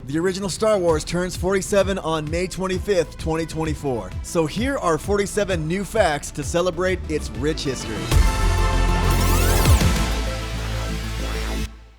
The original Star Wars turns 47 on May 25th, 2024. So here are 47 new facts to celebrate its rich history.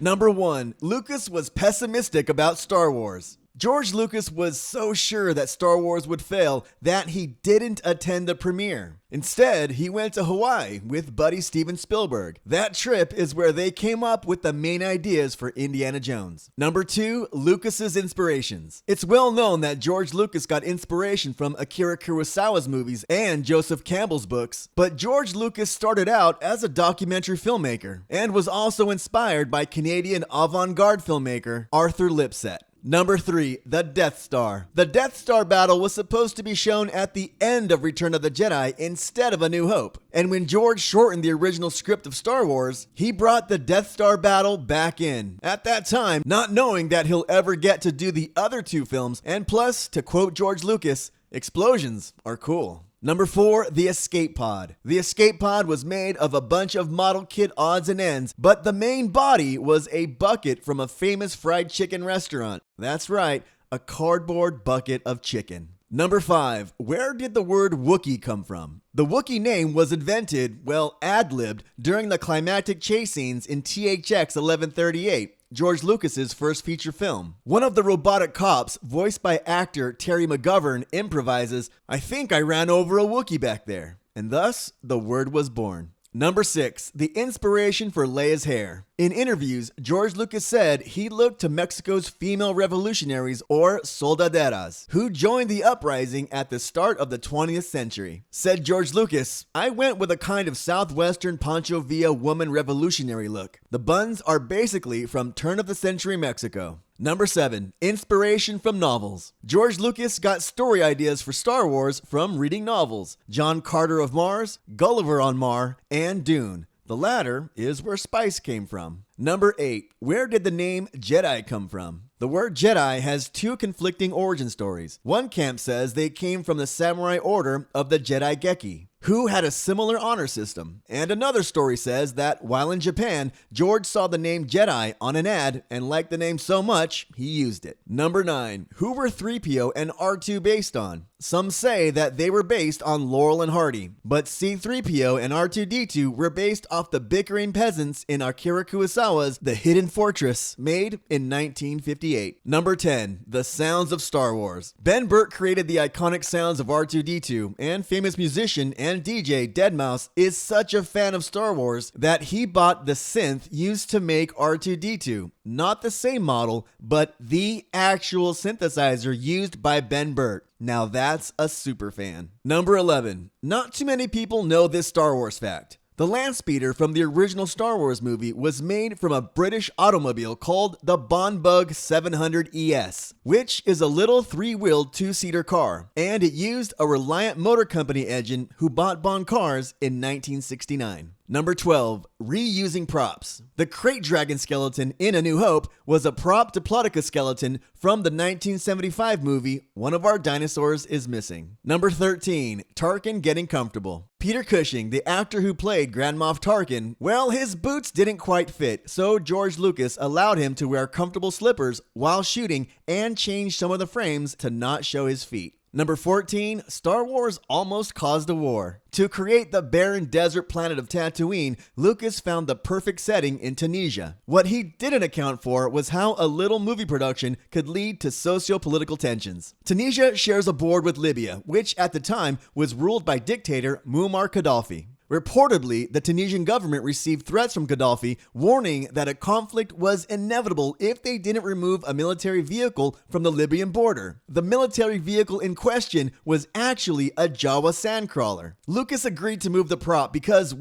Number 1. Lucas was pessimistic about Star Wars. George Lucas was so sure that Star Wars would fail that he didn't attend the premiere. Instead, he went to Hawaii with buddy Steven Spielberg. That trip is where they came up with the main ideas for Indiana Jones. Number 2. Lucas's inspirations. It's well known that George Lucas got inspiration from Akira Kurosawa's movies and Joseph Campbell's books, but George Lucas started out as a documentary filmmaker and was also inspired by Canadian avant-garde filmmaker Arthur Lipset. Number 3. The Death Star. The Death Star battle was supposed to be shown at the end of Return of the Jedi instead of A New Hope. And when George shortened the original script of Star Wars, he brought the Death Star battle back in. At that time, not knowing that he'll ever get to do the other two films, and plus, to quote George Lucas, explosions are cool. Number 4. The Escape Pod. The Escape Pod was made of a bunch of model kit odds and ends, but the main body was a bucket from a famous fried chicken restaurant. That's right, a cardboard bucket of chicken. Number 5. Where did the word Wookie come from? The Wookie name was invented, ad-libbed, during the climactic chase scenes in THX 1138. George Lucas's first feature film. One of the robotic cops, voiced by actor Terry McGovern, improvises, "I think I ran over a Wookiee back there." And thus, the word was born. Number 6. The inspiration for Leia's hair. In interviews, George Lucas said he looked to Mexico's female revolutionaries, or soldaderas, who joined the uprising at the start of the 20th century. Said George Lucas, "I went with a kind of southwestern Pancho Villa woman revolutionary look. The buns are basically from turn of the century Mexico." Number 7. Inspiration from novels. George Lucas got story ideas for Star Wars from reading novels. John Carter of Mars, Gulliver on Mar, and Dune. The latter is where spice came from. Number 8. Where did the name Jedi come from? The word Jedi has two conflicting origin stories. One camp says they came from the samurai order of the Jedi Geki, who had a similar honor system. And another story says that while in Japan, George saw the name Jedi on an ad and liked the name so much, he used it. Number 9. Who were 3PO and R2 based on? Some say that they were based on Laurel and Hardy, but C3PO and R2-D2 were based off the bickering peasants in Akira Kurosawa's The Hidden Fortress, made in 1958. Number 10. The sounds of Star Wars. Ben Burtt created the iconic sounds of R2-D2, and famous musician and DJ deadmau5 is such a fan of Star Wars that he bought the synth used to make R2-D2. Not the same model, but the actual synthesizer used by Ben Burtt. Now that's a super fan. Number 11. Not too many people know this Star Wars fact. The land speeder from the original Star Wars movie was made from a British automobile called the Bonbug 700 ES, which is a little three-wheeled two-seater car, and it used a Reliant Motor Company engine who bought Bond cars in 1969. Number 12. Reusing props. The Crate Dragon skeleton in A New Hope was a prop Diplodocus skeleton from the 1975 movie One of Our Dinosaurs is Missing. Number 13. Tarkin getting comfortable. Peter Cushing, the actor who played Grand Moff Tarkin, his boots didn't quite fit, so George Lucas allowed him to wear comfortable slippers while shooting and changed some of the frames to not show his feet. Number 14. Star Wars almost caused a war. To create the barren desert planet of Tatooine, Lucas found the perfect setting in Tunisia. What he didn't account for was how a little movie production could lead to socio-political tensions. Tunisia shares a border with Libya, which at the time was ruled by dictator Muammar Gaddafi. Reportedly, the Tunisian government received threats from Gaddafi warning that a conflict was inevitable if they didn't remove a military vehicle from the Libyan border. The military vehicle in question was actually a Jawa sandcrawler. Lucas agreed to move the prop because,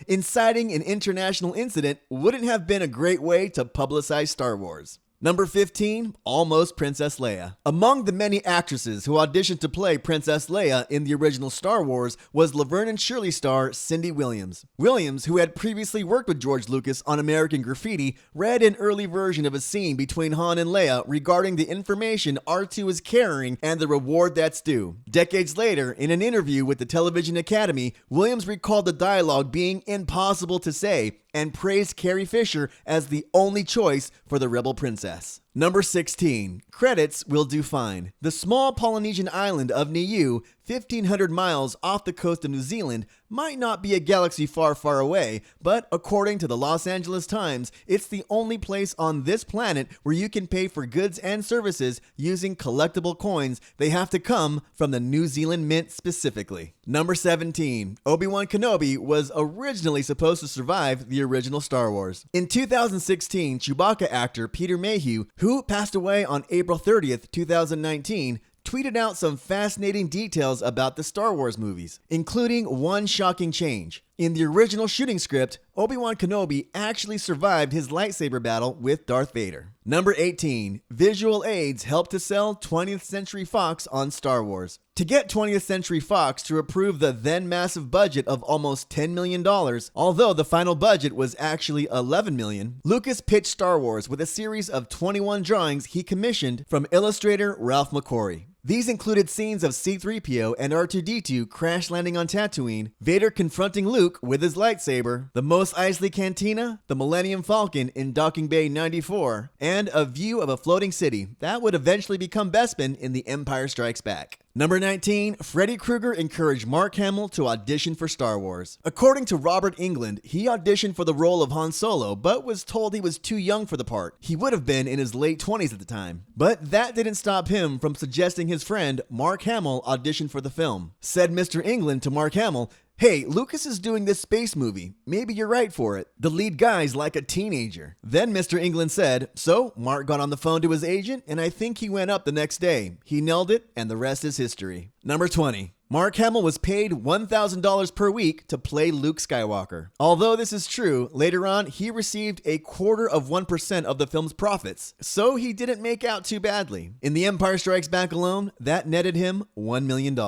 inciting an international incident wouldn't have been a great way to publicize Star Wars. Number 15, almost Princess Leia. Among the many actresses who auditioned to play Princess Leia in the original Star Wars was Laverne and Shirley star Cindy Williams. Williams, who had previously worked with George Lucas on American Graffiti, read an early version of a scene between Han and Leia regarding the information R2 was carrying and the reward that's due. Decades later, in an interview with the Television Academy, Williams recalled the dialogue being impossible to say and praised Carrie Fisher as the only choice for the rebel princess. Number 16. Credits will do fine. The small Polynesian island of Niue, 1,500 miles off the coast of New Zealand, might not be a galaxy far, far away, but according to the Los Angeles Times, it's the only place on this planet where you can pay for goods and services using collectible coins. They have to come from the New Zealand Mint specifically. Number 17. Obi-Wan Kenobi was originally supposed to survive the original Star Wars. In 2016, Chewbacca actor Peter Mayhew, who passed away on April 30th, 2019, tweeted out some fascinating details about the Star Wars movies, including one shocking change. In the original shooting script, Obi-Wan Kenobi actually survived his lightsaber battle with Darth Vader. Number 18. Visual aids help to sell 20th Century Fox on Star Wars. To get 20th Century Fox to approve the then massive budget of almost $10 million, although the final budget was actually $11 million, Lucas pitched Star Wars with a series of 21 drawings he commissioned from illustrator Ralph McQuarrie. These included scenes of C3PO and R2-D2 crash landing on Tatooine, Vader confronting Luke with his lightsaber, the Mos Eisley Cantina, the Millennium Falcon in Docking Bay 94, and a view of a floating city that would eventually become Bespin in The Empire Strikes Back. Number 19. Freddy Krueger encouraged Mark Hamill to audition for Star Wars. According to Robert Englund, he auditioned for the role of Han Solo, but was told he was too young for the part. He would have been in his late 20s at the time. But that didn't stop him from suggesting his friend Mark Hamill audition for the film. Said Mr. Englund to Mark Hamill, "Hey, Lucas is doing this space movie. Maybe you're right for it. The lead guy's like a teenager." Then Mr. Englund said, so Mark got on the phone to his agent, and I think he went up the next day. He nailed it, and the rest is history. Number 20. Mark Hamill was paid $1,000 per week to play Luke Skywalker. Although this is true, later on he received 1/4% of the film's profits, so he didn't make out too badly. In The Empire Strikes Back alone, that netted him $1 million.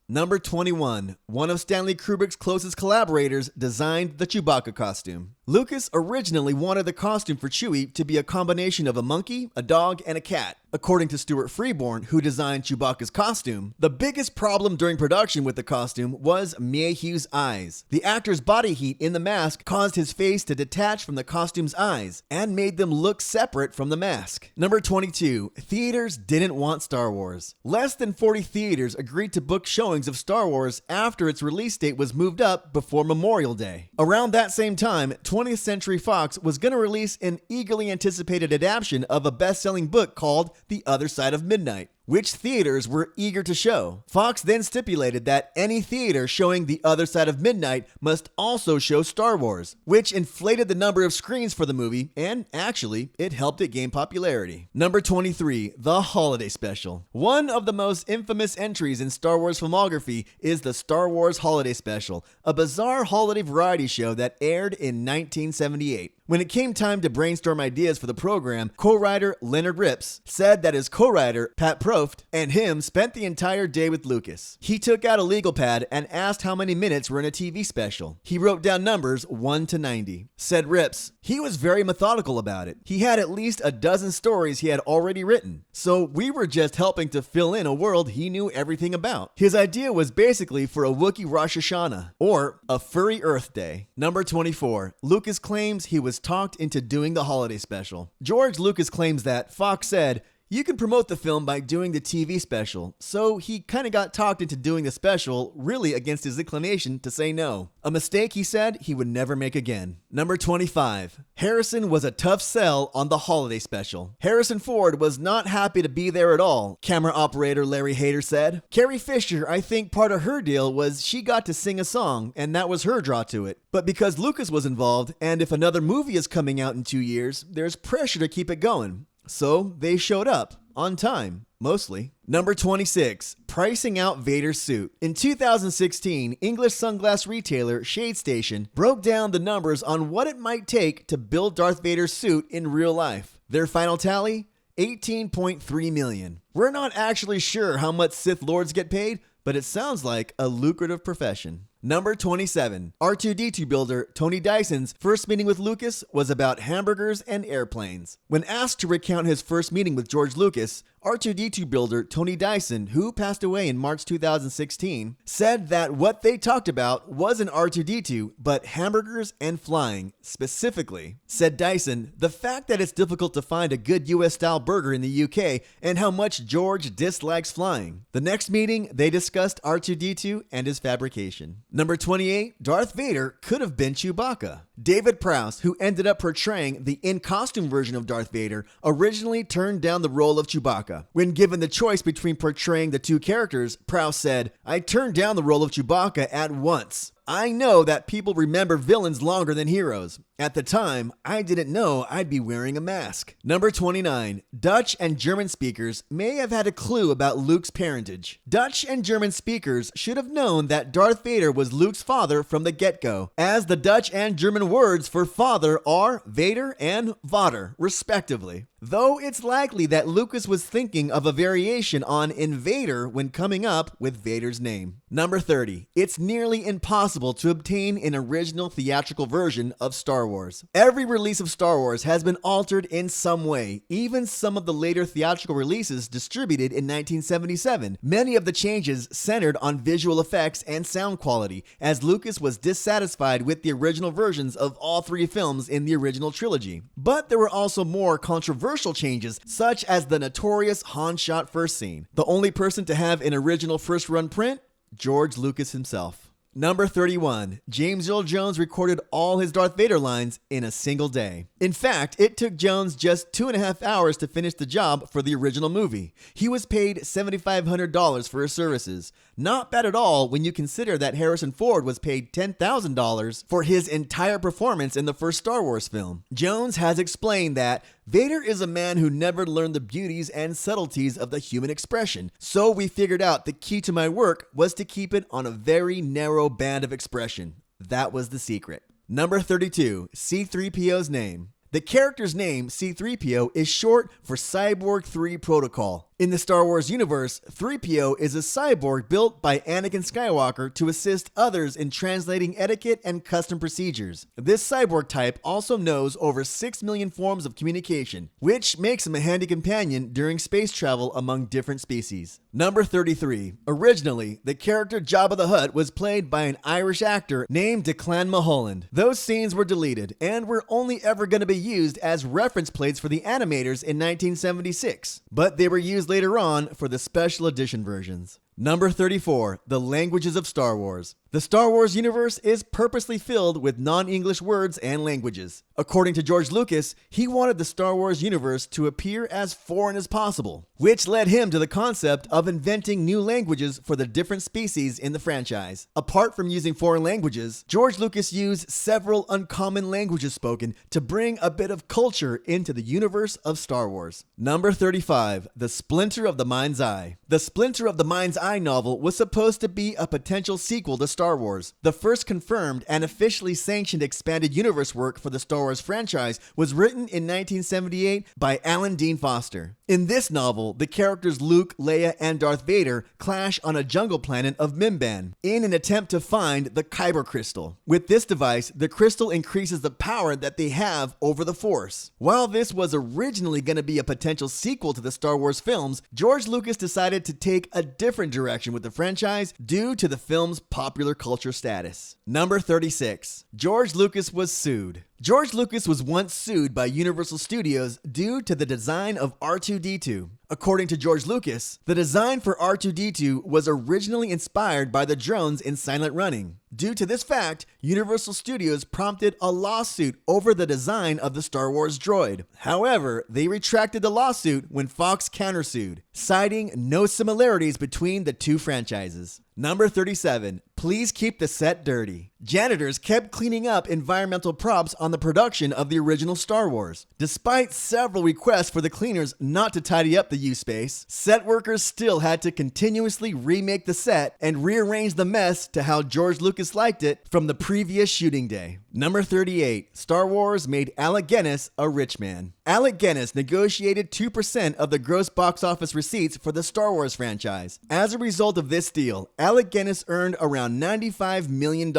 Number 21. One of Stanley Kubrick's closest collaborators designed the Chewbacca costume. Lucas originally wanted the costume for Chewie to be a combination of a monkey, a dog, and a cat. According to Stuart Freeborn, who designed Chewbacca's costume, the biggest problem during production with the costume was Mayhew's eyes. The actor's body heat in the mask caused his face to detach from the costume's eyes and made them look separate from the mask. Number 22. Theaters didn't want Star Wars. Less than 40 theaters agreed to book showings of Star Wars after its release date was moved up before Memorial Day. Around that same time, 20th Century Fox was going to release an eagerly anticipated adaptation of a best-selling book called The Other Side of Midnight, which theaters were eager to show. Fox then stipulated that any theater showing The Other Side of Midnight must also show Star Wars, which inflated the number of screens for the movie, and actually, it helped it gain popularity. Number 23, The Holiday Special. One of the most infamous entries in Star Wars filmography is the Star Wars Holiday Special, a bizarre holiday variety show that aired in 1978. When it came time to brainstorm ideas for the program, co-writer Leonard Rips said that his co-writer, Pat Proft, and him spent the entire day with Lucas. He took out a legal pad and asked how many minutes were in a TV special. He wrote down numbers 1 to 90. Said Rips, he was very methodical about it. He had at least a dozen stories he had already written. So we were just helping to fill in a world he knew everything about. His idea was basically for a Wookie Rosh Hashanah, or a furry Earth Day. Number 24. Lucas claims he was talked into doing the holiday special. George Lucas claims that Fox said, "You can promote the film by doing the TV special," so he kind of got talked into doing the special, really against his inclination to say no. A mistake he said he would never make again. Number 25. Harrison was a tough sell on the holiday special. Harrison Ford was not happy to be there at all, camera operator Larry Hayter said. Carrie Fisher, I think part of her deal was she got to sing a song, and that was her draw to it. But because Lucas was involved, and if another movie is coming out in 2 years, there's pressure to keep it going. So they showed up, on time, mostly. Number 26. Pricing out Vader's suit. In 2016, English sunglass retailer Shade Station broke down the numbers on what it might take to build Darth Vader's suit in real life. Their final tally? $18.3 million. We're not actually sure how much Sith Lords get paid, but it sounds like a lucrative profession. Number 27. R2-D2 builder Tony Dyson's first meeting with Lucas was about hamburgers and airplanes. When asked to recount his first meeting with George Lucas, R2-D2 builder Tony Dyson, who passed away in March 2016, said that what they talked about wasn't R2-D2, but hamburgers and flying. Specifically, said Dyson, the fact that it's difficult to find a good US-style burger in the UK and how much George dislikes flying. The next meeting, they discussed R2-D2 and his fabrication. Number 28. Darth Vader could have been Chewbacca. David Prowse, who ended up portraying the in-costume version of Darth Vader, originally turned down the role of Chewbacca. When given the choice between portraying the two characters, Prowse said, "I turned down the role of Chewbacca at once. I know that people remember villains longer than heroes. At the time, I didn't know I'd be wearing a mask." Number 29. Dutch and German speakers may have had a clue about Luke's parentage. Dutch and German speakers should have known that Darth Vader was Luke's father from the get-go, as the Dutch and German words for father are Vader and Vader, respectively. Though it's likely that Lucas was thinking of a variation on Invader when coming up with Vader's name. Number 30. It's nearly impossible to obtain an original theatrical version of Star Wars. Every release of Star Wars has been altered in some way, even some of the later theatrical releases distributed in 1977. Many of the changes centered on visual effects and sound quality, as Lucas was dissatisfied with the original versions of all three films in the original trilogy. But there were also more controversial changes, such as the notorious Han shot first scene. The only person to have an original first run print? George Lucas himself. Number 31. James Earl Jones recorded all his Darth Vader lines in a single day. In fact, it took Jones just 2.5 hours to finish the job for the original movie. He was paid $7,500 for his services. Not bad at all when you consider that Harrison Ford was paid $10,000 for his entire performance in the first Star Wars film. Jones has explained that Vader is a man who never learned the beauties and subtleties of the human expression, so we figured out the key to my work was to keep it on a very narrow band of expression. That was the secret. Number 32. C3PO's Name. The character's name, C3PO, is short for Cyborg 3 Protocol. In the Star Wars universe, 3PO is a cyborg built by Anakin Skywalker to assist others in translating etiquette and custom procedures. This cyborg type also knows over 6 million forms of communication, which makes him a handy companion during space travel among different species. Number 33. Originally, the character Jabba the Hutt was played by an Irish actor named Declan Mulholland. Those scenes were deleted and were only ever going to be used as reference plates for the animators in 1976, but they were used later on for the special edition versions. Number 34. The languages of Star Wars. The Star Wars universe is purposely filled with non-English words and languages. According to George Lucas, he wanted the Star Wars universe to appear as foreign as possible, which led him to the concept of inventing new languages for the different species in the franchise. Apart from using foreign languages, George Lucas used several uncommon languages spoken to bring a bit of culture into the universe of Star Wars. Number 35. The Splinter of the Mind's Eye. The Splinter of the Mind's Eye novel was supposed to be a potential sequel to Star Wars. The first confirmed and officially sanctioned expanded universe work for the Star Wars franchise was written in 1978 by Alan Dean Foster. In this novel, the characters Luke, Leia, and Darth Vader clash on a jungle planet of Mimban in an attempt to find the Kyber crystal. With this device, the crystal increases the power that they have over the Force. While this was originally going to be a potential sequel to the Star Wars films, George Lucas decided to take a different direction with the franchise due to the film's popular culture status. Number 36. George Lucas was sued. George Lucas was once sued by Universal Studios due to the design of R2-D2. According to George Lucas, the design for R2-D2 was originally inspired by the drones in Silent Running. Due to this fact, Universal Studios prompted a lawsuit over the design of the Star Wars droid. However, they retracted the lawsuit when Fox countersued, citing no similarities between the two franchises. Number 37. Please keep the set dirty. Janitors kept cleaning up environmental props on the production of the original Star Wars. Despite several requests for the cleaners not to tidy up the U-space, set workers still had to continuously remake the set and rearrange the mess to how George Lucas liked it from the previous shooting day. Number 38, Star Wars made Alec Guinness a rich man. Alec Guinness negotiated 2% of the gross box office receipts for the Star Wars franchise. As a result of this deal, Alec Guinness earned around $95 million,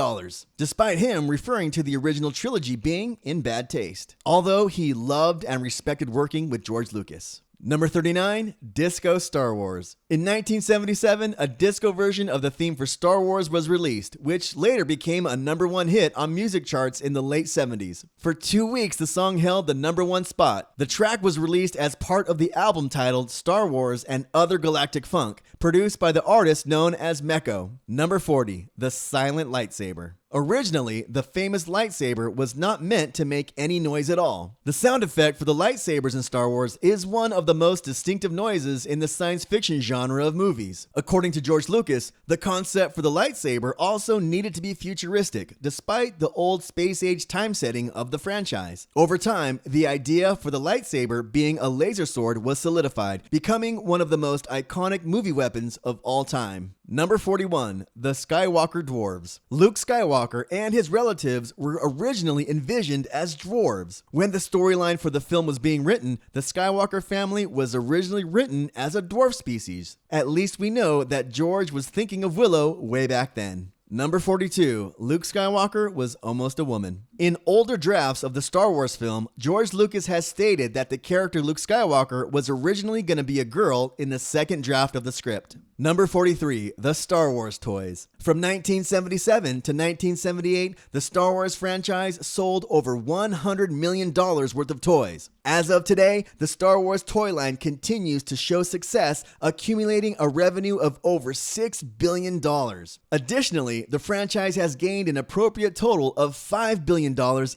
despite him referring to the original trilogy being in bad taste, although he loved and respected working with George Lucas. Number 39, Disco Star Wars. In 1977, a disco version of the theme for Star Wars was released, which later became a #1 hit on music charts in the late 70s. For 2 weeks, the song held the #1 spot. The track was released as part of the album titled Star Wars and Other Galactic Funk, produced by the artist known as Mecco. Number 40, the Silent Lightsaber. Originally, the famous lightsaber was not meant to make any noise at all. The sound effect for the lightsabers in Star Wars is one of the most distinctive noises in the science fiction genre of movies. According to George Lucas, the concept for the lightsaber also needed to be futuristic, despite the old space-age time setting of the franchise. Over time, the idea for the lightsaber being a laser sword was solidified, becoming one of the most iconic movie weapons of all time. Number 41, the Skywalker Dwarfs. Luke Skywalker and his relatives were originally envisioned as dwarves. When the storyline for the film was being written, the Skywalker family was originally written as a dwarf species. At least we know that George was thinking of Willow way back then. Number 42, Luke Skywalker was almost a woman. In older drafts of the Star Wars film, George Lucas has stated that the character Luke Skywalker was originally going to be a girl in the second draft of the script. Number 43, the Star Wars toys. From 1977 to 1978, the Star Wars franchise sold over $100 million worth of toys. As of today, the Star Wars toy line continues to show success, accumulating a revenue of over $6 billion. Additionally, the franchise has gained an appropriate total of $5 billion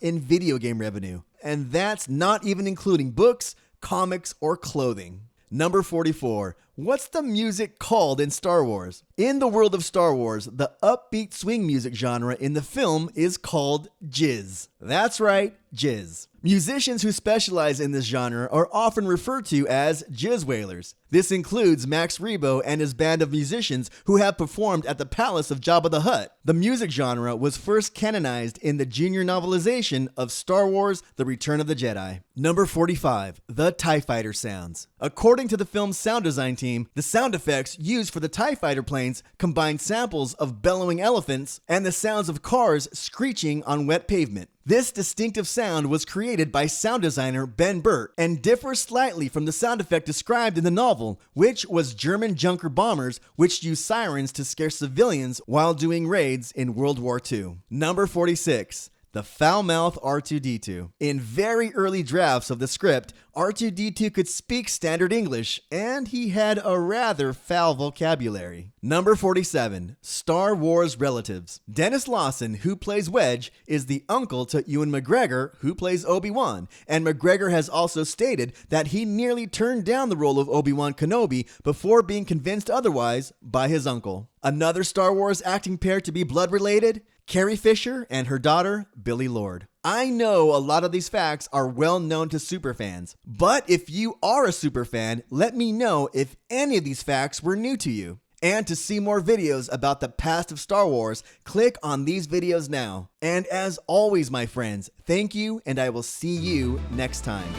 in video game revenue. And that's not even including books, comics, or clothing. Number 44. What's the music called in Star Wars? In the world of Star Wars, the upbeat swing music genre in the film is called jizz. That's right, jizz. Musicians who specialize in this genre are often referred to as jizz wailers. This includes Max Rebo and his band of musicians who have performed at the palace of Jabba the Hutt. The music genre was first canonized in the junior novelization of Star Wars: The Return of the Jedi. Number 45, the TIE Fighter sounds. According to the film's sound design team, the sound effects used for the TIE Fighter planes combine samples of bellowing elephants and the sounds of cars screeching on wet pavement. This distinctive sound was created by sound designer Ben Burtt and differs slightly from the sound effect described in the novel, which was German Junker bombers which used sirens to scare civilians while doing raids in World War II. Number 46. The foul-mouthed R2-D2. In very early drafts of the script, R2-D2 could speak standard English, and he had a rather foul vocabulary. Number 47, Star Wars relatives. Dennis Lawson, who plays Wedge, is the uncle to Ewan McGregor, who plays ObiWan, and McGregor has also stated that he nearly turned down the role of Obi-Wan Kenobi before being convinced otherwise by his uncle. Another Star Wars acting pair to be blood-related? Carrie Fisher and her daughter, Billie Lourd. I know a lot of these facts are well known to superfans, but if you are a superfan, let me know if any of these facts were new to you. And to see more videos about the past of Star Wars, click on these videos now. And as always, my friends, thank you, and I will see you next time.